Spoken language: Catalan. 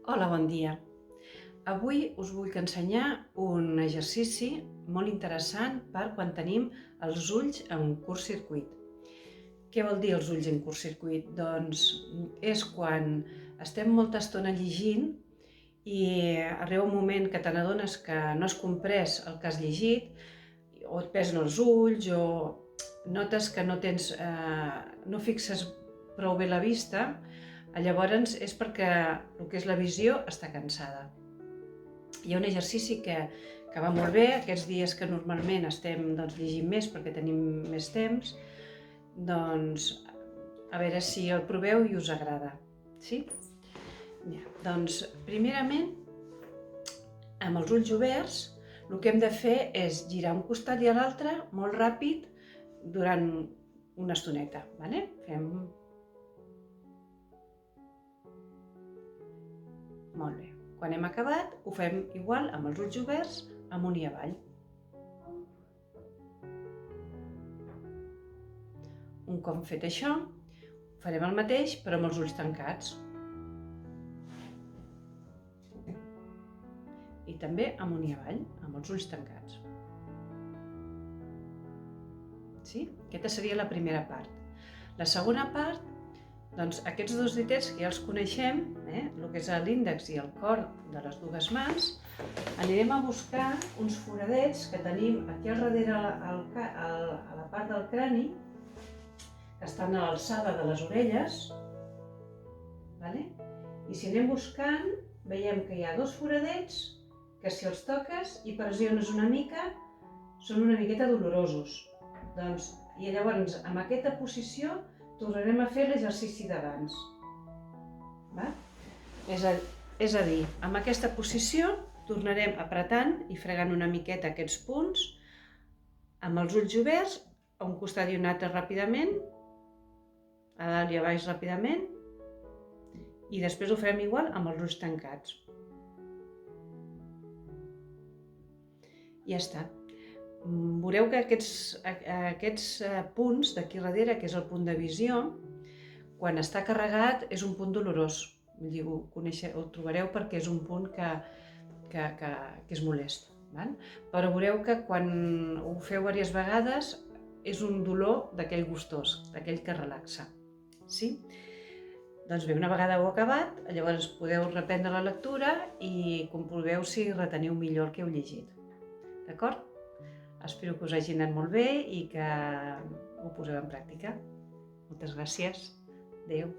Hola, bon dia. Avui us vull ensenyar un exercici molt interessant per quan tenim els ulls en curt-circuit. Què vol dir els ulls en curt-circuit? Doncs és quan estem molta estona llegint i arriba un moment que te n'adones que no has comprès el que has llegit, o et pesen els ulls, o notes que no fixes prou bé la vista. Llavors és perquè el que és la visió està cansada. Hi ha un exercici que va molt bé aquests dies que normalment estem llegint més perquè tenim més temps. Doncs a veure si el proveu i us agrada. Sí? Doncs primerament, amb els ulls oberts, el que hem de fer és girar un costat i a l'altre molt ràpid durant una estoneta. Fem... Molt bé. Quan hem acabat, ho fem igual amb els ulls oberts, amunt i avall. Un cop fet això, farem el mateix però amb els ulls tancats. I també amunt i avall, amb els ulls tancats. Sí? Aquesta seria la primera part. La segona part, doncs aquests dos ditets que ja els coneixem, el que és l'índex i el cor de les dues mans, anirem a buscar uns foradets que tenim aquí al darrere a la part del crani, que estan a l'alçada de les orelles. I si anem buscant, veiem que hi ha dos foradets que si els toques i pressiones una mica, són una miqueta dolorosos. I llavors, amb aquesta posició, tornarem a fer l'exercici d'abans. És a dir, amb aquesta posició tornarem apretant i fregant una miqueta aquests punts, amb els ulls oberts, a un costat i un altre ràpidament, a dalt i a baix ràpidament, i després ho farem igual amb els ulls tancats. Ja està. Veureu que aquests punts d'aquí darrere, que és el punt de visió, quan està carregat és un punt dolorós. Ho trobareu perquè és un punt que és molest. Però veureu que quan ho feu diverses vegades és un dolor d'aquell gustós, d'aquell que relaxa. Sí? Doncs bé, una vegada ho acabat, llavors podeu reprendre la lectura i comproveu si reteniu millor el que heu llegit. D'acord? Espero que us hagi anat molt bé i que ho poseu en pràctica. Moltes gràcies. Adéu.